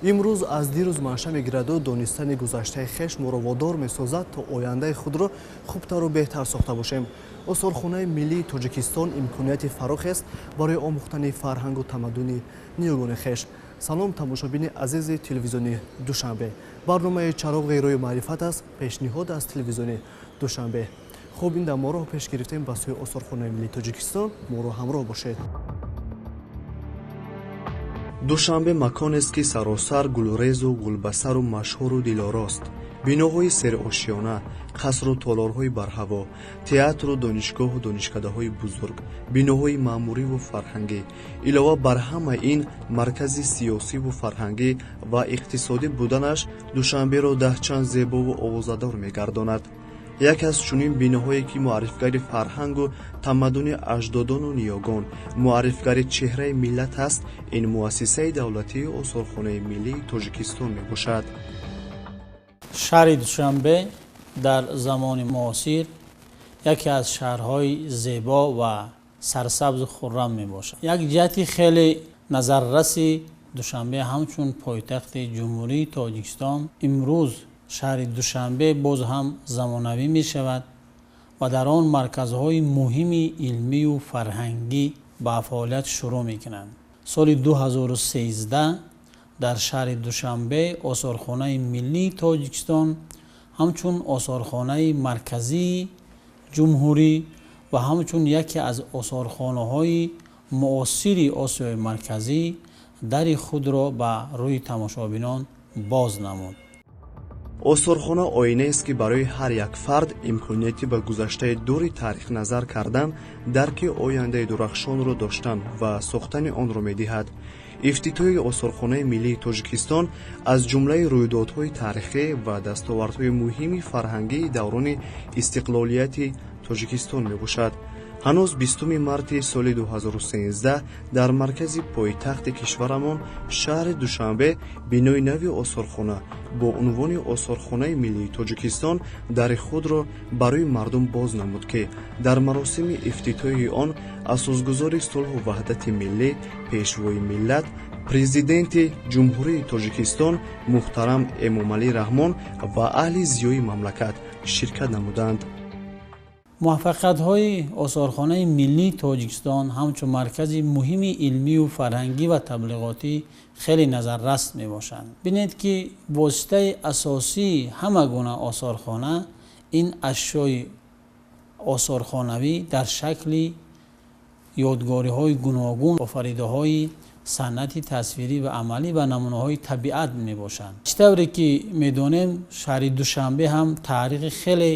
имрӯз аз дирӯз манша мегираду донистани гузаштаи хеш моро водор месозад то ояндаи худро хубтару беҳтар сохта бошем. осорхонаи миллии тоҷикистон имконияти фарохест барои омӯхтани фарҳангу тамаддуни ниёгони хеш. салом тамошобини азизи телевизиони душанбе. барномаи чароғи рӯи маърифат аст, пешниҳод аз телевизиони душанбе. хуб ин даморо пеш гирифтем ба сӯи осорхонаи миллии тоҷикистон. моро ҳамроҳ бошед. душанбе маконест ки саросар гулрезу гулбасару машҳуру дилорост. биноҳои серошёна, қасру толорҳои барҳаво, театру донишгоҳу донишкадаҳои бузург, биноҳои маъмуриву фарҳангӣ, илова бар ҳама ин маркази сиёсиву фарҳангӣ ва иқтисодӣ буданаш Душанберо даҳчанд зебову овозадор мегардонад. яке аз чунин биноҳое ки муаррифгари фарҳангу тамаддуни аҷдодону ниёгон, муаррифгари чеҳраи миллат аст, ин муассисаи давлатии осорхонаи миллии Тоҷикистон мебошад. шаҳри Душанбе дар замони муосир яке аз шаҳрҳои зебо ва сарсабзу хуррам мебошад. як ҷиҳати хеле назарраси Душанбе ҳамчун пойтахти ҷумҳурии Тоҷикистон имрӯз шаҳри Душанбе боз ҳам замонавӣ мешавад ва дар он марказҳои муҳими илмию фарҳангӣ ба фаъолият шурӯъ мекунанд. соли 2013 дар шаҳри Душанбе осорхонаи миллии Тоҷикистон ҳамчун осорхонаи марказии ҷумҳурӣ ва ҳамчун яке аз осорхонаҳои муосири Осиёи марказӣ дари худро ба рӯи тамошобинон боз намуд. осорхона оинаест ки барои ҳар як фард имконияти ба гузаштаи дури таърих назар кардан, дарки ояндаи дурахшонро доштан ва сохтани онро медиҳад. ифтитоҳи осорхонаи миллии Тоҷикистон аз ҷумлаи рӯйдодҳои таърихӣ ва дастовардҳои муҳими фарҳангии даврони истиқлолияти Тоҷикистон мебошад. ҳанӯз 20 марти соли 2013 дар маркази пойтахти кишварамон шаҳри Душанбе бинои нави осорхона бо унвони осорхонаи миллии Тоҷикистон дари худро барои мардум боз намуд ки дар маросими ифтитоҳи он асосгузори сулҳу ваҳдати миллӣ, пешвои миллат, президенти ҷумҳурии Тоҷикистон муҳтарам Эмомалӣ Раҳмон ва аҳли зиёи мамлакат ширкат намуданд. муваффақиятҳои осорхонаи миллии Тоҷикистон ҳамчун маркази муҳими илмию фарҳангӣ ва таблиғотӣ хеле назаррас мебошанд. бинед ки воситаи асосии ҳама гуна осорхона ин ашёи осорхонавӣ дар шакли ёдгориҳои гуногун, офаридаҳои санъати тасвирӣ ва амалӣ ва намунаҳои табиат мебошанд. чӣ тавре ки медонем шаҳри Душанбе ҳам таърихи хеле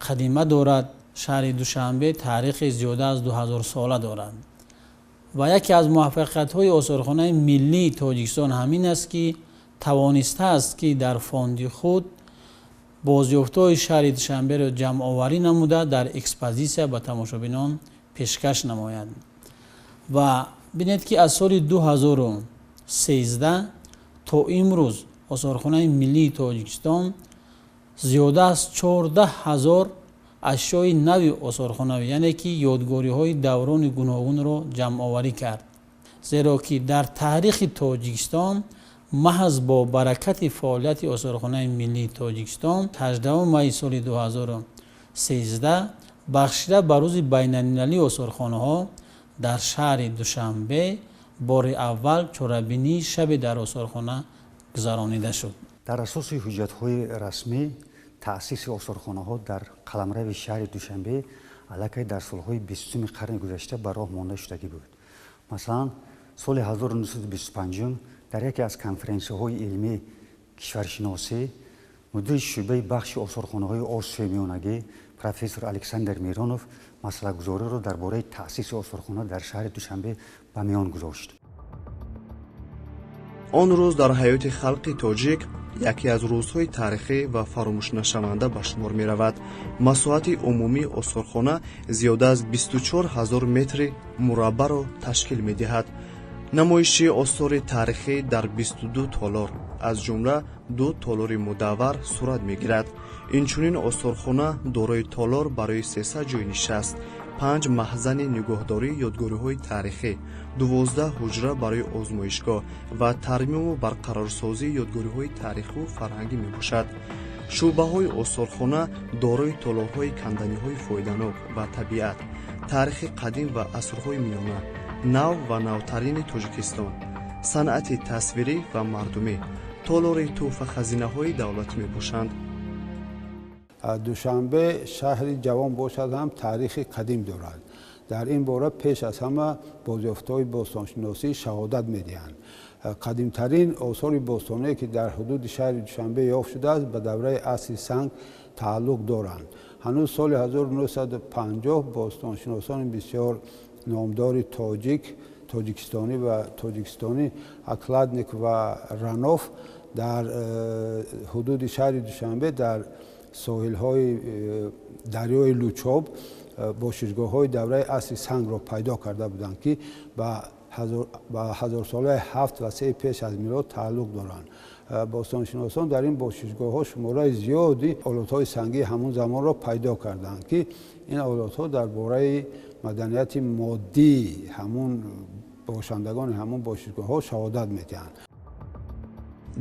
қадима дорад. шаҳри Душанбе таърихи зиёда аз 2000 сола дорад ва яке аз муваффақиятҳои осорхонаи миллии Тоҷикистон ҳамин аст ки тавонистааст ки дар фонди худ бозёфтҳои шаҳри Душанберо ҷамъоварӣ намуда дар экспозитсия ба тамошобинон пешкаш намояд. ва бинед ки аз соли 2013 то имрӯз осорхонаи миллии Тоҷикистон зиёда аз 14 000 ашёи нави осорхонавӣ, яъне ки ёдгориҳои даврони гуногунро ҷамъоварӣ кард. зеро ки дар таърихи Тоҷикистон маҳз бо баракати фаъолияти осорхонаи миллии Тоҷикистон 18 майи соли 2013 бахшида ба рӯзи байналмилалии осорхонаҳо дар шаҳри Душанбе бори аввал чорабинии шаби дар осорхона гузаронида шуд. дар асоси ҳуҷҷатҳои расмӣ таъсиси осорхонаҳо дар қаламрави шаҳри Душанбе аллакай дар солҳои 20 қарни гузашта ба роҳ монда шудагӣ буд. масалан соли 1925 дар яке аз конференсияҳои илмии кишваршиносӣ мудири шӯъбаи бахши осорхонаҳои Осиёи Миёнагӣ профессор Александр Миронов масъалагузориро дар бораи таъсиси осорхона дар шаҳри Душанбе ба миён гузошт. он рӯз дар ҳаёти халқи тоҷик яке аз рӯзҳои таърихӣ ва фаромӯшнашаванда ба шумор меравад. масоҳати умумии осорхона зиёда аз 24 000 метри мураббаъро ташкил медиҳад. намоиши осори таърихӣ дар 22 толор аз ҷумла 2 толори мудаввар сурат мегирад. инчунин осорхона дорои толор барои 300 ҷойнишаст, 5 محزن نگهداری یادگاری‌های تاریخی، 12 حجره برای آزمایشگاه و ترمیم و برقرارسازی یادگاری‌های تاریخی و فرهنگی میباشد. شعبه‌های آثارخانه دارای تالارهای کندنی‌های فایده‌ناک و طبیعت، تاریخ قدیم و عصرهای میانه، نو و نوترین تاجیکستان، صنعت تصویری و مردمی، تالار توف خزینه‌های دولتی میباشند. دوشنبه شهری جوان باشد هم تاریخ قدیم دارد. در این باره پیش از همه بازیافت‌های باستانشناسی شهادت می‌دهند. قدیمترین آثار باستانی که در حدود شهر دوشنبه یافت شده است به دوره عصر سنگ تعلق دارند. هنوز سال 1950 باستانشناسان بسیار نامدار تاجیکستانی و تاجیکستانی اکلادنیک و رانوف در حدود شهر دوشنبه در ساحل‌های دریای لوچاب باشگاه‌های دوره عصر سنگ را پیدا کرده بودند که با هزار ساله 7 و 3 پیش از میلاد تعلق دارند. باستانشناسان در این باشگاه‌ها شماره زیادی آلات‌های سنگی همون زمان را پیدا کردند که این آلات‌ها درباره مدنیت مادی همون باشندگان همون باشگاه‌ها شهادت می‌دهند.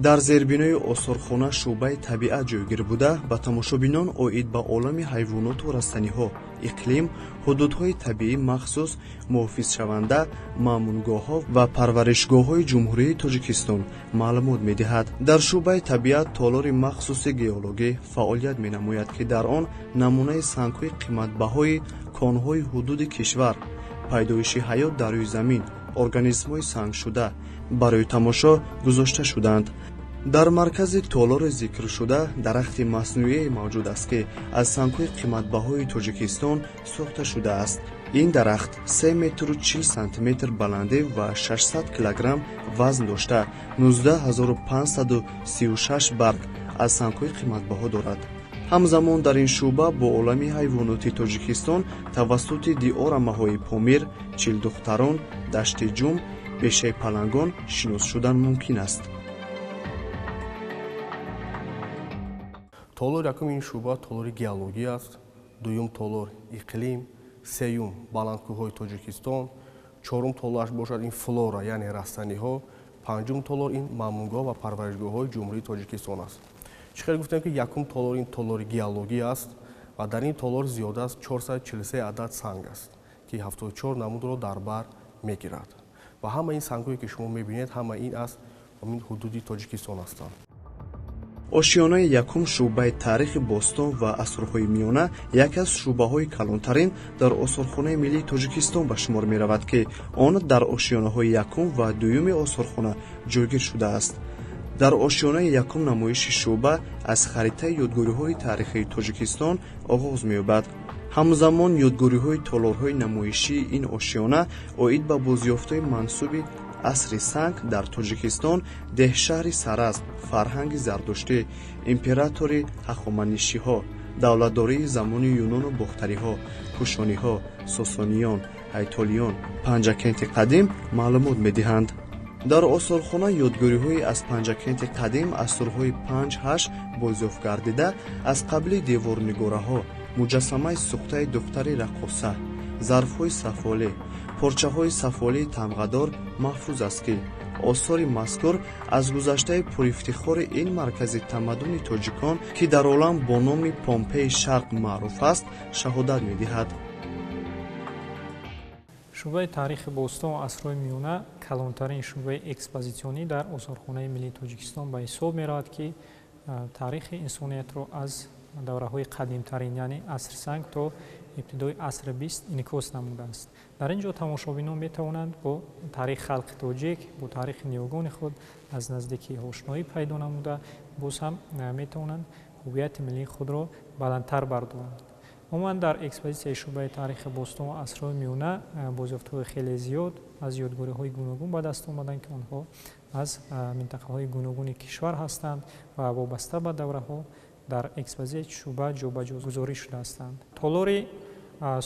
در زیربنای آثارخانه شعبه طبیعت جایگیر بوده به تماشابینان اوید به عالم حیوانات و رستنی‌ها، اقلیم، حدودهای طبیعی مخصوص، محافظ شونده، مامونگاه‌ها و پرورشگاه‌های جمهوری تاجیکستان معلومات می‌دهد. در شعبه طبیعت تالار مخصوص گئولوژی فعالیت می‌نماید که در آن نمونه سنگ‌های قیمت‌بهای کان‌های حدود کشور، پیدایش حیات در روی زمین، ارگانیسم‌های سنگ شده برای تماشا گذاشته شدند. در مرکز تالار ذکر شده درخت مصنوعی موجود است که از سنگ‌های قیمت‌بهای تاجیکستان ساخته شده است. این درخت 3 متر و 40 سانتی متر بلندی و 600 کیلوگرم وزن داشته 19536 برگ از سنگ‌های قیمت‌بها دارد. همزمان در این شعبه با عالم حیوانات تاجیکستان توسط دیارمه‌های پامیر، چیل دختران، دشت جم، بیشه پلنگان شناس شدن ممکن است. Толор якум ин шӯъба толори геологӣ аст, дуюм толор иқлим, сеюм баландкӯҳҳои Тоҷикистон, чорум толораш бошад ин флора яъне растаниҳо, панҷум толор ин мамнунгоҳ ва парваришгоҳҳои ҷумҳурии Тоҷикистон аст. Чӣ хел гуфтем ки якум толор ин толори геологӣ аст ва дар ин толор зиёда аз 443 адад санг аст ки 74 намудро дар бар мегирад ва ҳама ин сангҳое ки шумо мебинед ҳама ин аз ҳамин ҳудуди Тоҷикистон ҳастанд. ошиёнаи якум шӯъбаи таърихи бостон ва асрҳои миёна яке аз шӯъбаҳои калонтарин дар осорхонаи миллии тоҷикистон ба шумор меравад ки он дар ошиёнаҳои якум ва дуюми осорхона ҷойгир шудааст. дар ошиёнаи якум намоиши шӯъба аз харитаи ёдгориҳои таърихии тоҷикистон оғоз меёбад. ҳамзамон ёдгориҳои толорҳои намоишии ин ошиёна оид ба бозёфтаи мансуби асри санг дар тоҷикистон, деҳшаҳри сараз, фарҳанги зардуштӣ, императори ҳахоманишиҳо, давлатдории замони юнону бохтариҳо, кушониҳо, сосониён, айтолиён, панҷакенти қадим маълумот медиҳанд. дар осорхона ёдгориҳои аз панҷакенти қадим асрҳои 5-8 бозёфт гардида аз қабли деворнигораҳо, муҷассамаи сӯхтаи духтари раққоса, зарфҳои сафолӣ, порчаҳои сафолии тамғадор маҳфуз аст ки осори мазкур аз гузаштаи пурифтихори ин маркази тамаддуни тоҷикон ки дар олам бо номи Помпеи Шарқ маъруф аст, шаҳодат медиҳад. шӯъбаи таърихи бостон ва асрҳои миёна калонтарин шӯъбаи экспозитсионӣ дар осорхонаи миллии Тоҷикистон ба ҳисоб меравад ки таърихи инсониятро аз давраҳои қадимтарин яъне асри санг то ибтидои асри 20 инъикос намудааст. дар ин ҷо тамошобинон метавонанд бо таърихи халқи тоҷик, бо таърихи ниёгони худ аз наздикӣ ошноӣ пайдо намуда, боз ҳам метавонанд ҳуввияти миллии худро баландтар бардоранд. умуман дар экспозитсияи шӯъбаи таърихи бостон ва асрҳои миёна бозёфтҳои хеле зиёд аз ёдгориҳои гуногун ба даст омаданд ки онҳо аз минтақаҳои гуногуни кишвар ҳастанд ва вобаста ба давраҳо дар экспозитсияи шӯъба ҷобаҷо гузорӣ шуда ҳастанд. толори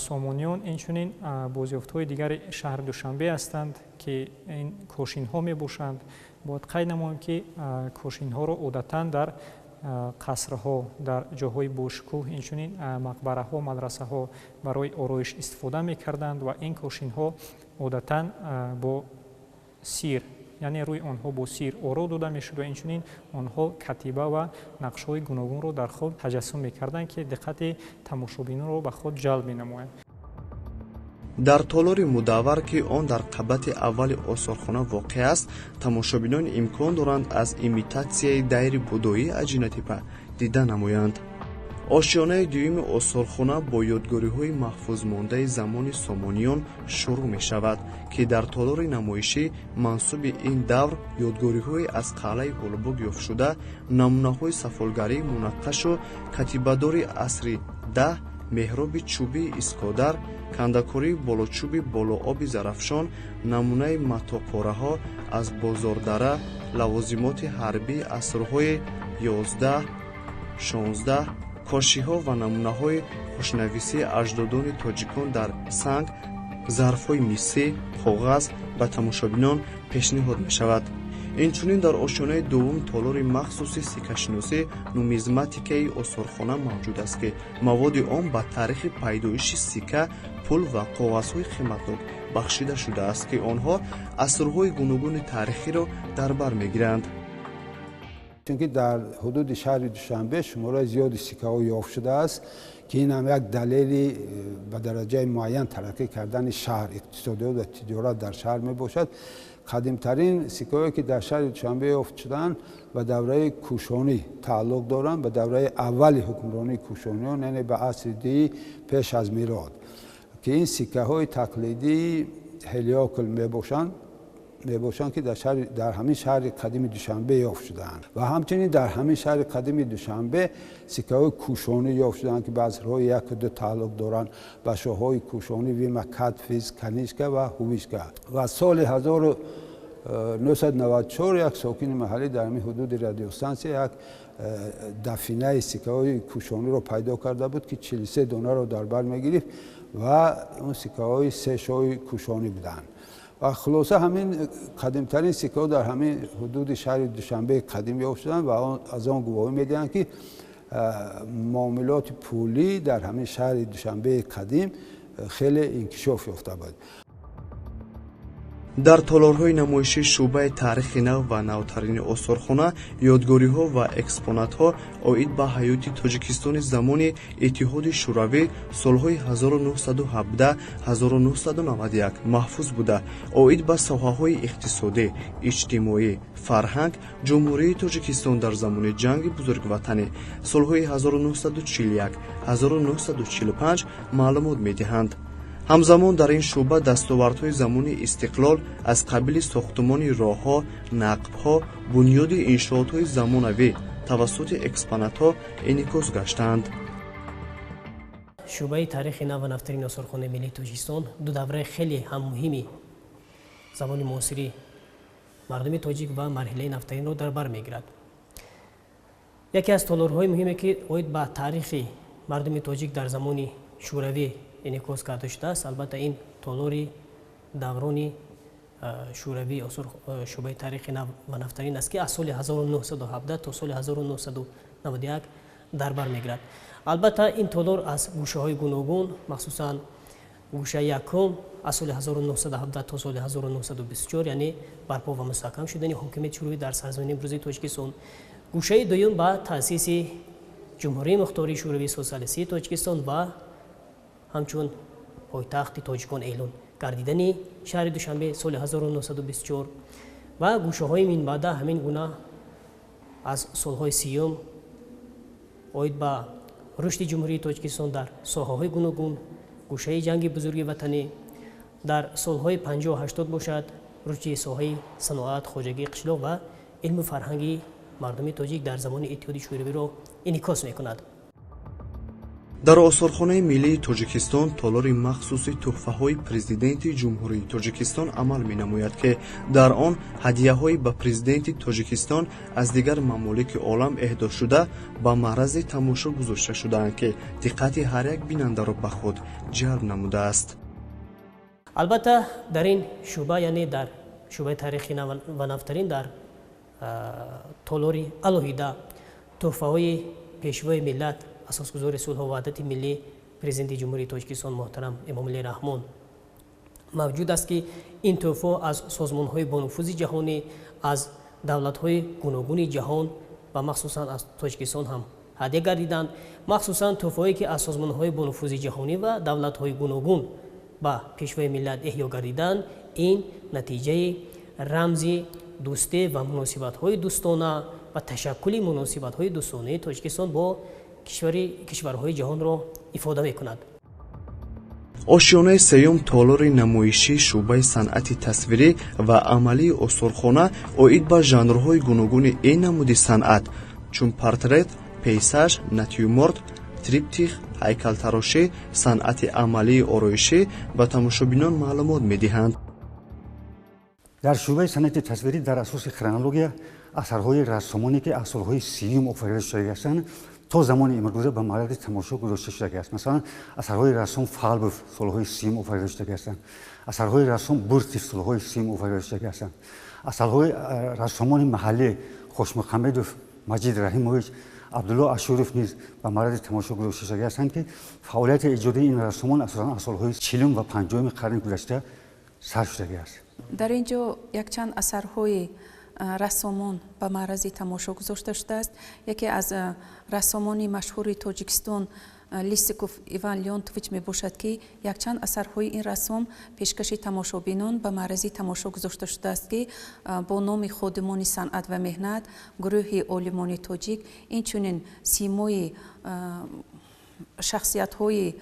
сомониён инчунин бозёфтҳои дигари шаҳри Душанбе ҳастанд ки ин кошинҳо мебошанд. бояд қайд намоем ки кошинҳоро одатан дар қасрҳо дар ҷоҳои бошкӯҳ инчунин мақбараҳо мадрасаҳо барои ороиш истифода мекарданд ва ин кошинҳо одатан бо сир яъне рӯи онҳо бо сир оро дода мешуд ва инчунин онҳо катиба ва нақшҳои гуногунро дар худ таҷассум мекарданд ки диққати тамошобинонро ба худ ҷалб менамояд. дар толори мудаввар ки он дар қабати аввали осорхона воқеъ аст, тамошобинон имкон доранд аз имитатсияи дайри будоии аҷинатипа дида намоянд. ошёнаи дуюми осорхона бо ёдгориҳои маҳфузмондаи замони сомониён шурӯъ мешавад ки дар толори намоишӣ мансуби ин давр ёдгориҳое аз қалъаи улбуг ёфтшуда, намунаҳои сафолгарии мунаққашу катибадори асри даҳ, меҳроби чӯбии искодар, кандакории болочӯби болооби зарафшон, намунаи матоъпораҳо аз бозордара, лавозимоти ҳарбии асрҳои 11-16, кошиҳо ва намунаҳои хушнависии аҷдодони тоҷикон дар санг, зарфҳои мисӣ, коғаз ба тамошобинон пешниҳод мешавад. инчунин дар ошёнаи дуввум толори махсуси сиккашиносӣ нумизматикаи осорхона мавҷуд аст ки маводи он ба таърихи пайдоиши сикка, пул ва коғазҳои қиматнок бахшида шудааст ки онҳо асрҳои гуногуни таърихиро дар бар мегиранд. чунки дар ҳудуди шаҳри душанбе шумораи зиёди сиккаҳо ёфт шудааст ки ин ҳам як далели ба дараҷаи муайян тараққӣ кардани шаҳр, иқтисодиёт ва тиҷорат дар шаҳр мебошад. қадимтарин сиккаҳое ки дар шаҳри душанбе ёфт шуданд ба давраи кушонӣ тааллуқ доранд, ба давраи аввали ҳукмронии кушониён, яъне ба асри дии пеш аз милод, ки ин сиккаҳои тақлидии ҳелиокл мебошанд ки дар ҳамин шаҳри қадими душанбе ёфт шудаанд. ва ҳамчунин дар ҳамин шаҳри қадими душанбе сиккаҳои кушонӣ ёфт шудаанд ки баъзҳои яку ду тааллуқ доранд ба шоҳҳои кушонӣ Вима Кадфис, Канишка ва Ҳувишка. ва соли 1994 як сокини маҳаллӣ дар ҳамин ҳудуди радиостансия як дафинаи сиккаҳои кушониро пайдо карда буд ки 43 донаро дар бар мегирифт ва он сиккаҳои се шоҳи кушонӣ буданд. ва хулоса ҳамин қадимтарин сиккаҳо дар ҳамин ҳудуди шаҳри душанбеи қадим ёфт шуданд ва аз он гувоҳӣ медиҳанд ки муомилоти пулӣ дар ҳамин шаҳри душанбеи қадим хеле инкишоф ёфта буд. дар толорҳои намоишии шуъбаи таърихи нав ва навтарини осорхона ёдгориҳо ва экспонатҳо оид ба ҳаёти тоҷикистони замони иттиҳоди шӯравӣ солҳои 1917-1991 маҳфуз буда, оид ба соҳаҳои иқтисодӣ, иҷтимоӣ, фарҳанг, ҷумҳурии Тоҷикистон дар замони ҷанги бузургватанӣ солҳои 1941-1945 маълумот медиҳанд. ҳамзамон дар ин шуъба дастовардҳои замони истиқлол аз қабили сохтумони роҳҳо, нақбҳо, бунёди иншоотҳои замонавӣ тавассути экспонатҳо инъикос гаштаанд. шуъбаи таърихи нав ва нафтарини осорхонаи миллии Тоҷикистон ду давраи хеле ҳам муҳими замони муосири мардуми тоҷик ва марҳилаи нафтаринро дар бар мегирад. яке аз толорҳои муҳиме ки оид ба таърихи мардуми тоҷик дар замони шӯравӣ инъикос карда шудааст, албатта ин толори даврони шӯравӣ шуъбаи таърихи нав ва нафтарин аст ки аз соли 1917 то соли 1991 дар бар мегирад. албатта ин толор аз гӯшаҳои гуногун, махсусан гӯшаи якум аз соли 1917 то соли 1924, яъне барпо ва мустаҳкам шудани ҳокимияти шӯравӣ дар сарзамини имрӯзии Тоҷикистон, гӯшаи дуюм ба таъсиси ҷумҳурии мухтории шӯравии социалистии Тоҷикистон ва ҳамчун пойтахти тоҷикон эълон гардидани шаҳри душанбе соли 1924 ва гӯшаҳои минбаъда ҳамин гуна аз солҳои сиюм оид ба рушди ҷумҳурии Тоҷикистон дар соҳаҳои гуногун, гӯшаи ҷанги бузурги ватанӣ, дар солҳои 50-80 бошад рушди соҳаи саноат, хоҷагӣ, қишлоқ ва илму фарҳанги мардуми тоҷик дар замони иттиҳоди шӯравиро инъикос мекунад. дар осорхонаи миллии Тоҷикистон толори махсуси тӯҳфаҳои президенти ҷумҳурии Тоҷикистон амал менамояд ки дар он ҳадияҳои ба президенти Тоҷикистон аз дигар мамолики олам эҳдо шуда ба маърази тамошо гузошта шудаанд ки диққати ҳар як бинандаро ба худ ҷалб намудааст. албатта дар ин шуъба, яъне дар шуъбаи таърихи нав ва нафтарин дар толори алоҳида تحفه‌های پیشوای ملت اساسگزار صلح و وحدت ملی پرزیدنت جمهوری تاجیکستان محترم امامعلی رحمان موجود است که این تحفه از سازمان‌های با نفوذ جهانی، از دولت‌های گوناگون جهان و مخصوصا از تاجیکستان هم هدیه گردیدند. مخصوصا تحفه‌هایی که از سازمان‌های با نفوذ جهانی و دولت‌های گوناگون با پیشوای ملت احیا گردیدند، این نتیجه رمزی دوستی و مناسبت‌های دوستانه و تشکل مناسبت‌های دوستانه تاجیکستان با کشورهای جهان را افاده می‌کند. ошёнаи сеюм толори намоишии шӯъбаи санъати тасвирӣ ва амалии осурхона оид ба жанрҳои гуногуни ин намуди санъат чун портрет, пейсаж, натюрморт, триптих, ҳайкалтарошӣ, санъати амалии ороишӣ ба тамошобинон маълумот медиҳанд. дар шӯъбаи санъати тасвирӣ дар асоси хронология асарҳои рассомоне ки аз солҳои сиюм офарида шуда астанд то замони имрӯза ба маъриди тамошо гузошта шуда аст. Масалан, асарҳои рассом Фалбов солҳои сиюм офарида шуда астанд, асарҳои рассом Буртев солҳои сиюм офарида шуда астанд, асарҳои рассомони маҳаллӣ Хошмухамедов, Маҷид Раҳимович, Абдулло Ашуров низ ба маъриди тамошо гузошта шуда астанд ки фаъолияти иҷодии ин рассомон асосан аз солҳои 40 ва 50 қарни гузашта сар шуда аст. дар ин ҷо якчанд асарҳои рассомон ба маърази тамошо гузошта шудааст. яке аз рассомони машҳури тоҷикистон Лисиков Иван Леонтович мебошад ки якчанд асарҳои ин рассом пешкаши тамошобинон ба маърази тамошо гузошта шудааст ки бо номи ходимони санъат ва меҳнат, гурӯҳи олимони тоҷик, инчунин симои шахсиятҳои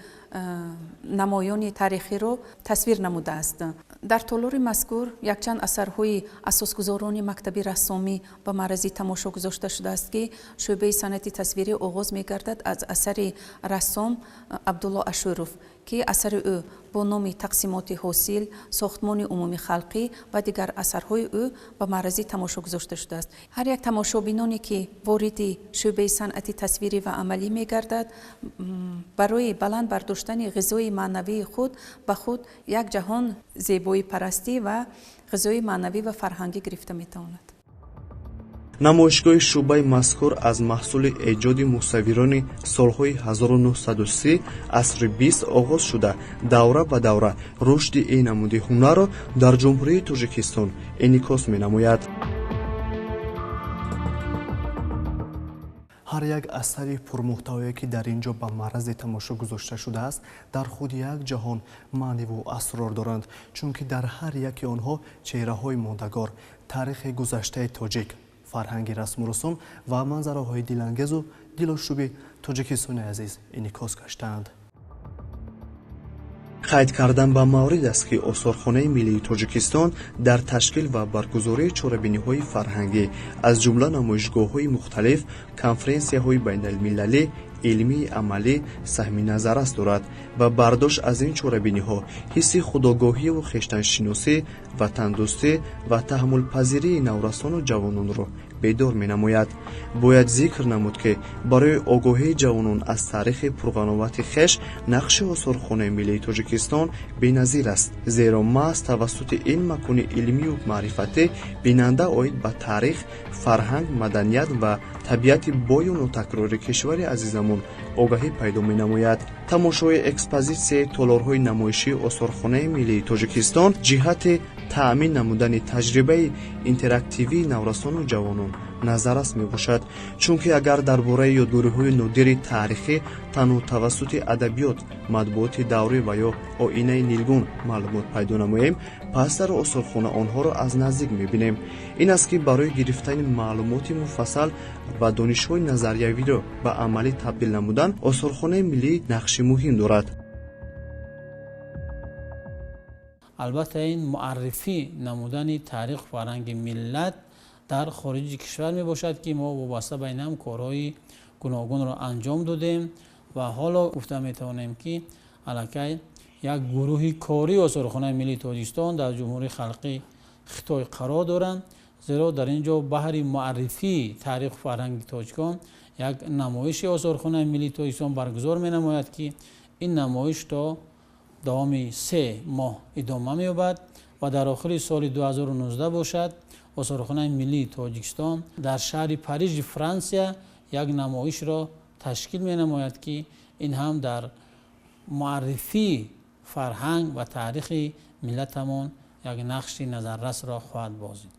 намоёни таърихиро тасвир намудааст. дар толори мазкур якчанд асарҳои асосгузорони мактаби рассомӣ ба маърази тамошо гузошта шудааст ки шӯъбаи санъати тасвирӣ оғоз мегардад аз асари рассом Абдулло Ашуров ки асари ӯ бо номи тақсимоти ҳосил, сохтмони умуми халқӣ ва дигар асарҳои ӯ ба маърази тамошо гузошта шудааст. ҳар як тамошобиноне ки вориди шӯъбаи санъати тасвирӣ ва амалӣ мегардад, барои баланд бардоштани ғизои маънавии худ ба худ як ҷаҳон зебоипарастӣ ва ғизои маънавӣ ва фарҳангӣ гирифта метавонад. намоишгоҳи шӯъбаи мазкур аз маҳсули эҷоди мусаввирони солҳои 1930 асри 20 оғоз шуда давра ба давра рушди ин намуди ҳунарро дар ҷумҳурии Тоҷикистон инъикос менамояд. ҳар як асари пурмуҳтавое ки дар ин ҷо ба маърази тамошо гузошта шудааст дар худи як ҷаҳон маъниву асрор доранд, чунки дар ҳар яки онҳо чеҳраҳои мондагор, таърихи гузаштаи тоҷик, фарҳанги расму русум ва манзараҳои дилангезу дилошӯби тоҷикистони азиз инъикос гаштаанд. қайд кардан ба маврид аст ки осорхонаи миллии Тоҷикистон дар ташкил ва баргузории чорабиниҳои фарҳангӣ аз ҷумла намоишгоҳҳои мухталиф, конференсияҳои байналмилалӣ, илмии амалӣ саҳми назаррас дорад ва бардошт аз ин чорабиниҳо ҳисси худогоҳиву хештаншиносӣ, ватандӯстӣ ва таҳаммулпазирии наврасону ҷавононро бедор менамояд. бояд зикр намуд ки барои огоҳии ҷавонон аз таърихи пурғановати хеш нақши осорхонаи миллии Тоҷикистон беназир аст, зеро маҳз тавассути ин макони илмию маърифатӣ бинанда оид ба таърих, фарҳанг, маданият ва табиати бою нотакрори кишвари азизамон огаҳӣ пайдо менамояд. тамошои экспозитсияи толорҳои намоишии осорхонаи миллии Тоҷикистон ҷиҳати таъмин намудани таҷрибаи интерактивии наврасону ҷавонон назаррас мебошад, чунки агар дар бораи ёдгориҳои нодири таърихӣ танҳо тавассути адабиёт, матбуоти даврӣ ва ё оинаи нилгун маълумот пайдо намоем, пас дар осорхона онҳоро аз наздик мебинем. ин аст ки барои гирифтани маълумоти муфассал ва донишҳои назариявиро ба амалӣ табдил намудан осорхонаи миллӣ нақши муҳим дорад. албатта ин муаррифӣ намудани таърих фарҳанги миллат дар хориҷи кишвар мебошад ки мо вобаста ба ин ҳам корҳои гуногунро анҷом додем ва ҳоло гуфта метавонем ки аллакай як гурӯҳи кори осорхонаи миллии Тоҷикистон дар ҷумҳурии халқии Хитой қарор доранд, зеро дар ин ҷо баҳри муаррифии таъриху фарҳанги тоҷикон як намоиши осорхонаи миллии Тоҷикистон баргузор менамояд ки ин намоиш то давоми 3 моҳ идома меёбад ва дар охири соли 2019 бошад осорхонаи миллии Тоҷикистон дар шаҳри Парижи Франсия یک نمایش را تشکیل می نماید که این هم در معرفی فرهنگ و تاریخ ملتمون یک نقش نظررس را خواهد بازید.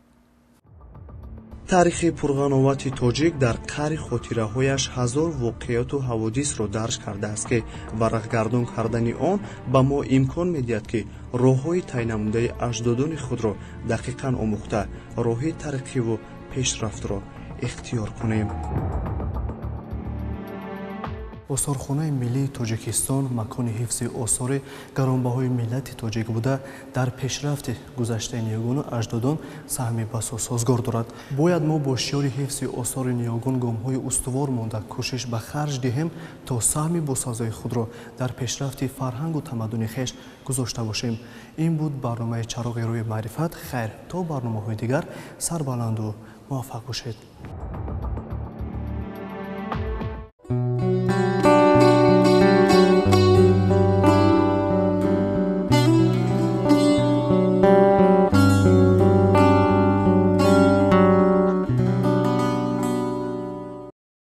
تاریخ پرغناوت توجیک در قعر خاطره‌هایش هزار واقعیات و حوادث را درج کرده است که ورق‌گردان کردن آن به ما امکان می‌دهد که راه‌های طی نموده اجدادان خود را دقیقاً آموخته راه ترقی و پیشرفت را اختیار کنیم. آثارخانه ملی تاجیکستان مکان حفظ آثار گرانبهای ملت تاجیک بوده در پیشرفت گذشته نیاگون و اجدادان سهم بسا سازگار دارد. باید ما با شیار حفظ آثار نیاگون گام‌های استوار مانده کوشش به خرج دهیم تا سهم باسازی خود را در پیشرفت فرهنگ و تمدن خویش گذاشته باشیم. این بود برنامه چراغ روی معرفت. خیر تا برنامه‌های دیگر سربلند و موفق باشید.